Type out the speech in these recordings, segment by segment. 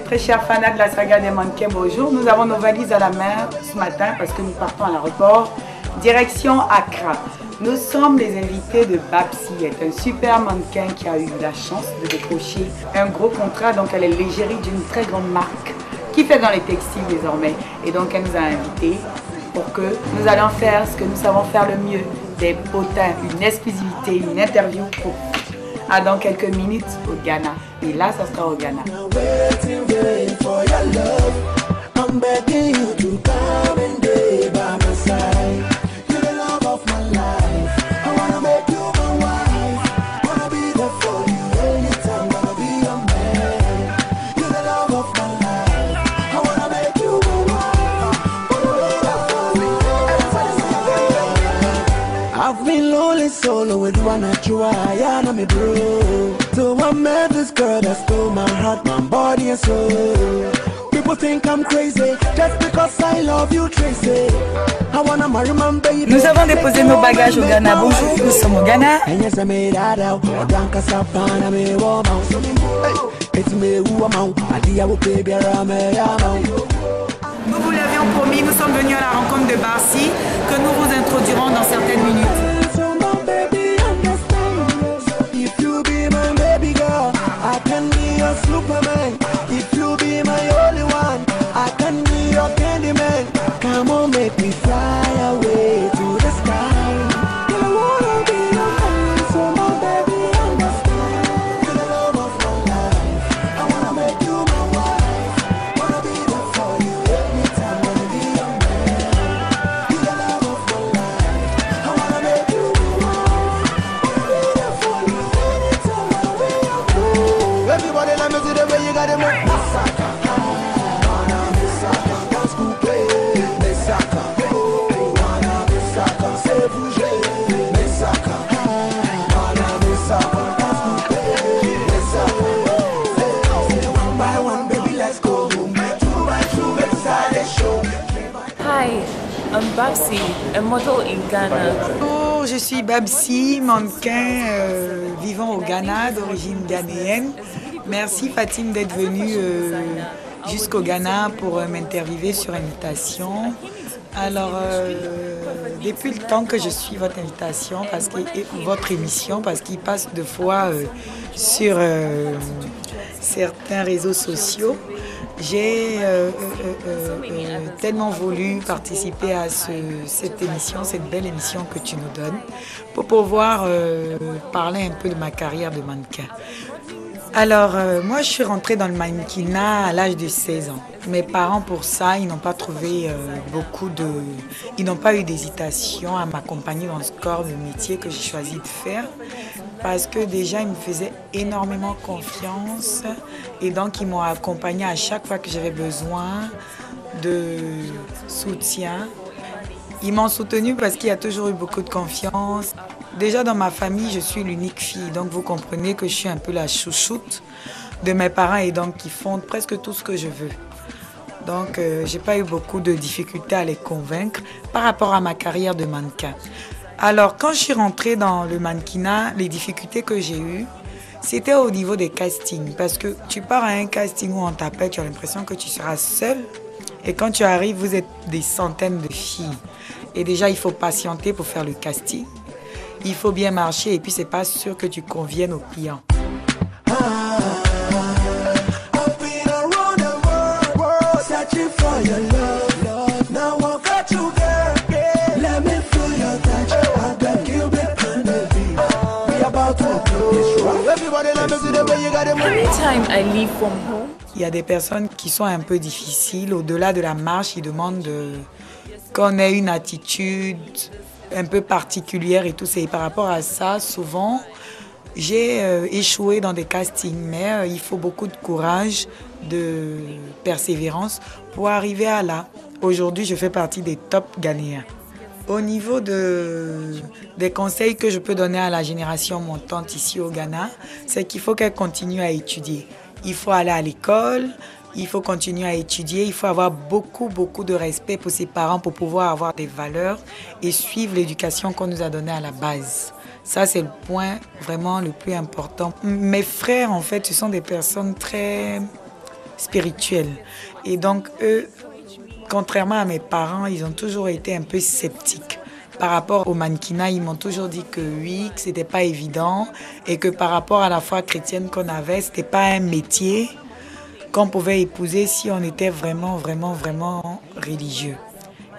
Très chers fanats de la saga des mannequins, bonjour. Nous avons nos valises à la main ce matin parce que nous partons à l'aéroport. Direction Accra. Nous sommes les invités de Babsi, est un super mannequin qui a eu la chance de décrocher un gros contrat. Donc elle est l'égérie d'une très grande marque qui fait dans les textiles désormais. Et donc elle nous a invités pour que nous allions faire ce que nous savons faire le mieux, des potins, une exclusivité, une interview pour dans quelques minutes au Ghana. Et là, ça sera au Ghana. I've been lonely solo with one I try and me bro. So I met this girl that stole my heart, my body and soul. People think I'm crazy just because I love you, Tracy. I wanna marry my baby. Nous avons déposé nos bagages au Ghana. Bonjour, nous sommes au Ghana. Nous vous l'avions promis, nous sommes venus à la rencontre de Babsi, que nous vous introduirons dans certaines minutes. Hi, I'm Babsi, a model in Ghana. Bonjour, je suis Babsi, mannequin vivant au Ghana, d'origine ghanéenne. Merci Fatim d'être venue jusqu'au Ghana pour m'interviewer sur invitation. Alors, depuis le temps que je suis votre invitation, votre émission, parce qu'il passe deux fois sur certains réseaux sociaux, j'ai tellement voulu participer à cette émission, cette belle émission que tu nous donnes, pour pouvoir parler un peu de ma carrière de mannequin. Alors, moi, je suis rentrée dans le mannequinat à l'âge de 16 ans. Mes parents, pour ça, ils n'ont pas trouvé ils n'ont pas eu d'hésitation à m'accompagner dans ce corps de métier que j'ai choisi de faire. Parce que déjà, ils me faisaient énormément confiance. Et donc, ils m'ont accompagnée à chaque fois que j'avais besoin de soutien. Ils m'ont soutenue parce qu'il y a toujours eu beaucoup de confiance. Déjà dans ma famille, je suis l'unique fille, donc vous comprenez que je suis un peu la chouchoute de mes parents et donc ils font presque tout ce que je veux. Donc j'ai pas eu beaucoup de difficultés à les convaincre par rapport à ma carrière de mannequin. Alors quand je suis rentrée dans le mannequinat, les difficultés que j'ai eues, c'était au niveau des castings. Parce que tu pars à un casting où on t'appelle, tu as l'impression que tu seras seule. Et quand tu arrives, vous êtes des centaines de filles. Et déjà, il faut patienter pour faire le casting. Il faut bien marcher et puis c'est pas sûr que tu conviennes aux clients. Anytime I leave from home, il y a des personnes qui sont un peu difficiles. Au-delà de la marche, ils demandent qu'on ait une attitude un peu particulière et tout. C'est par rapport à ça, souvent, j'ai échoué dans des castings. Mais il faut beaucoup de courage, de persévérance pour arriver à là. Aujourd'hui, je fais partie des top ghanéens. Au niveau des conseils que je peux donner à la génération montante ici au Ghana, c'est qu'il faut qu'elle continue à étudier. Il faut aller à l'école, il faut continuer à étudier, il faut avoir beaucoup de respect pour ses parents pour pouvoir avoir des valeurs et suivre l'éducation qu'on nous a donnée à la base. Ça, c'est le point vraiment le plus important. Mes frères, en fait, ce sont des personnes très spirituelles. Et donc, eux, contrairement à mes parents, ils ont toujours été un peu sceptiques. Par rapport au mannequinat, ils m'ont toujours dit que oui, que c'était pas évident et que par rapport à la foi chrétienne qu'on avait, c'était pas un métier qu'on pouvait épouser si on était vraiment, vraiment, vraiment religieux.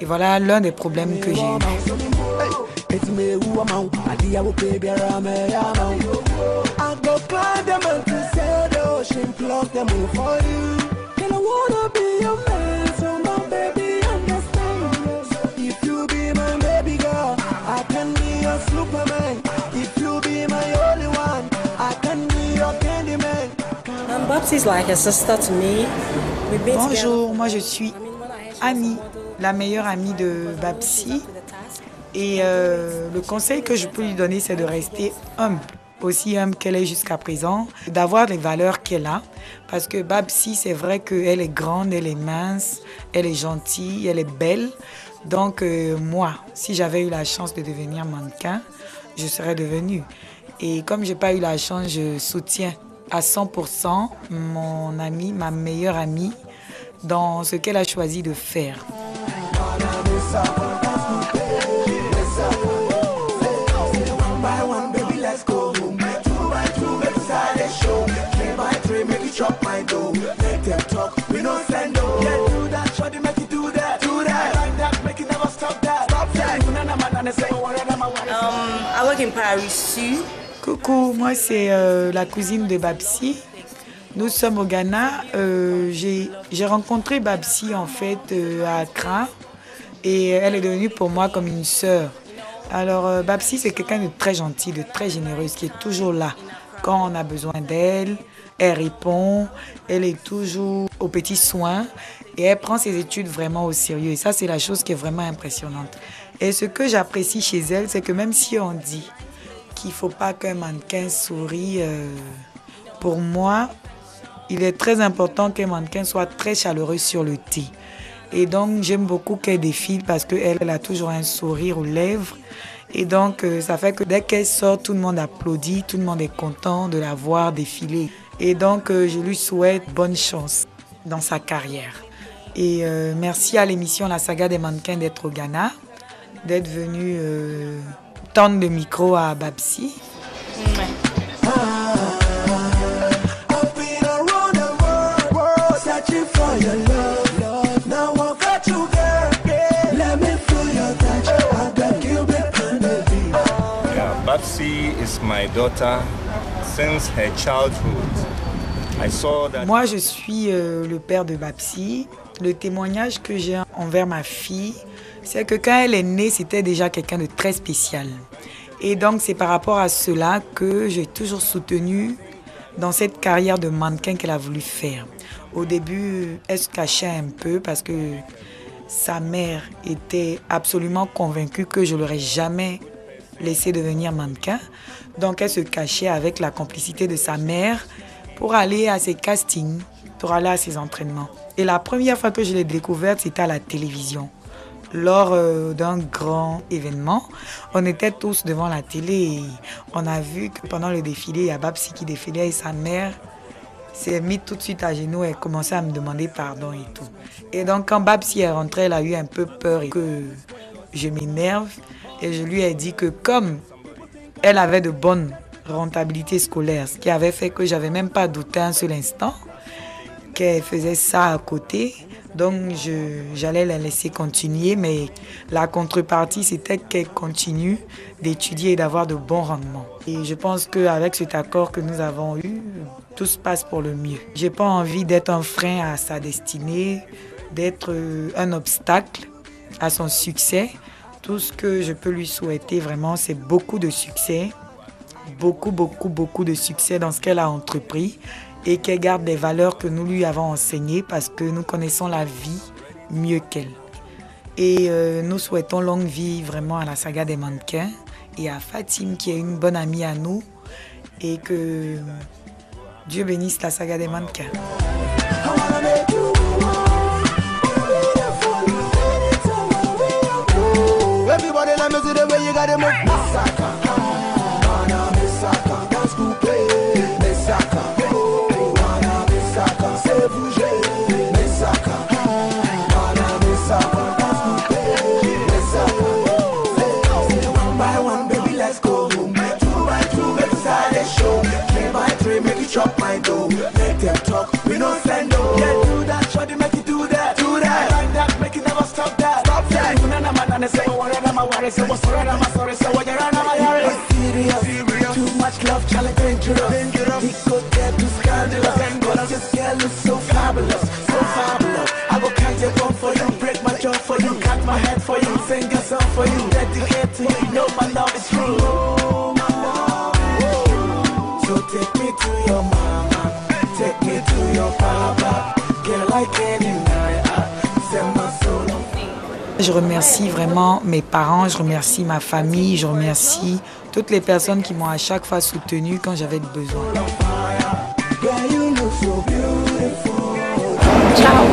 Et voilà l'un des problèmes que j'ai eu. It's me who am out. I do have a baby around me, I'm out. I go climb them and to say the ocean, plug them all for you. And I wanna be your man, so my baby understand. If you be my baby girl, I can be your Superman. If you be my only one, I can be your candy man. Babsy's like a sister to me. Bonjour, moi je suis Annie, la meilleure amie de Babsy. Et le conseil que je peux lui donner, c'est de rester humble, aussi humble qu'elle est jusqu'à présent, d'avoir les valeurs qu'elle a. Parce que Babsy, c'est vrai qu'elle est grande, elle est mince, elle est gentille, elle est belle. Donc moi, si j'avais eu la chance de devenir mannequin, je serais devenue. Et comme je n'ai pas eu la chance, je soutiens à 100% mon amie, ma meilleure amie, dans ce qu'elle a choisi de faire. I work in Paris too. Coucou, moi c'est la cousine de Babsy. Nous sommes au Ghana. J'ai rencontré Babsy en fait à Accra et elle est devenue pour moi comme une sœur. Alors Babsy, c'est quelqu'un de très gentil, de très généreuse, qui est toujours là quand on a besoin d'elle. Elle répond, elle est toujours aux petits soins et elle prend ses études vraiment au sérieux. Et ça, c'est la chose qui est vraiment impressionnante. Et ce que j'apprécie chez elle, c'est que même si on dit qu'il ne faut pas qu'un mannequin sourie, pour moi, il est très important qu'un mannequin soit très chaleureux sur le thé. Et donc, j'aime beaucoup qu'elle défile parce qu'elle a toujours un sourire aux lèvres. Et donc, ça fait que dès qu'elle sort, tout le monde applaudit, tout le monde est content de la voir défiler. Et donc, je lui souhaite bonne chance dans sa carrière. Et merci à l'émission La Saga des mannequins d'être au Ghana, d'être venu tendre le micro à Babsy. Babsy is my daughter since her childhood. I saw that. Moi, je suis le père de Babsy. Le témoignage que j'ai envers ma fille, c'est que quand elle est née, c'était déjà quelqu'un de très spécial. Et donc, c'est par rapport à cela que j'ai toujours soutenu dans cette carrière de mannequin qu'elle a voulu faire. Au début, elle se cachait un peu parce que sa mère était absolument convaincue que je ne l'aurais jamais laissée devenir mannequin. Donc, elle se cachait avec la complicité de sa mère pour aller à ses castings, pour aller à ses entraînements. Et la première fois que je l'ai découverte, c'était à la télévision. Lors d'un grand événement, on était tous devant la télé et on a vu que pendant le défilé, il y a Babsy qui défilait et sa mère s'est mise tout de suite à genoux et commençait à me demander pardon et tout. Et donc quand Babsy est rentrée, elle a eu un peu peur et que je m'énerve. Et je lui ai dit que comme elle avait de bonnes rentabilités scolaires, ce qui avait fait que j'avais même pas douté un seul instant qu'elle faisait ça à côté. Donc j'allais la laisser continuer, mais la contrepartie, c'était qu'elle continue d'étudier et d'avoir de bons rendements. Et je pense qu'avec cet accord que nous avons eu, tout se passe pour le mieux. J'ai pas envie d'être un frein à sa destinée, d'être un obstacle à son succès. Tout ce que je peux lui souhaiter vraiment, c'est beaucoup de succès, beaucoup de succès dans ce qu'elle a entrepris et qu'elle garde des valeurs que nous lui avons enseignées parce que nous connaissons la vie mieux qu'elle. Et nous souhaitons longue vie vraiment à la saga des mannequins et à Fatim qui est une bonne amie à nous et que Dieu bénisse la saga des mannequins. Everybody let me see the way you got it move. chop my dough. Make them talk, we no send no. Yeah, do that, shawty, make you do that. Do that, I like that, make you never stop that. Stop that. You know, man, say, what am I worried? Say, what's sorry, I'm sorry, say, what you're on, I'm serious. Too much love, challenge, dangerous. He could get too scandalous. But this girl is so fabulous, so fabulous. I go count your phone for you, break my jaw for you, cut my head for you, sing a song for you, dedicate to you. Know my love is true. Oh, my love is true. So take me to your mama, take me to your papa. Girl, I can't deny, send my soul. Je remercie vraiment mes parents, je remercie ma famille, je remercie toutes les personnes qui m'ont à chaque fois soutenue quand j'avais besoin. Ciao.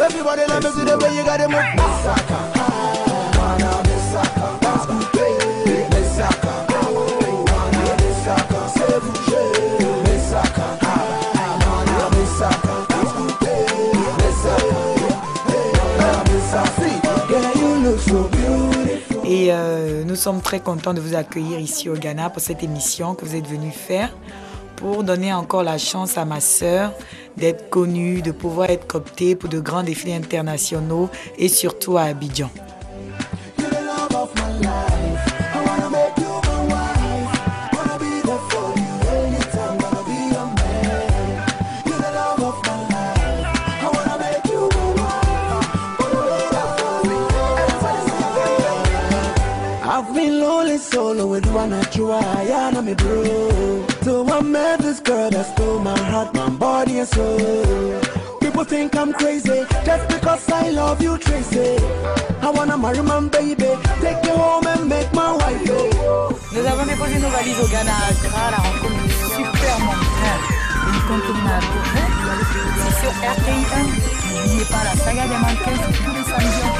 Everybody let me see the way you got it move. Et nous sommes très contents de vous accueillir ici au Ghana pour cette émission que vous êtes venus faire pour donner encore la chance à ma sœur d'être connue, de pouvoir être cooptée pour de grands défis internationaux et surtout à Abidjan. I've been lonely solo with one I try, and I'm a bro. So I met this girl that stole my heart, my body and soul. People think I'm crazy just because I love you, Tracy. I wanna marry my baby, take you home and make my wife. Nous avons déposé nos valises au Ghana à Accra à la rencontre du super monteur, une incontournable pour vous. C'est sur RTI1. N'oubliez pas la saga des mannequins, c'est tous les samedis en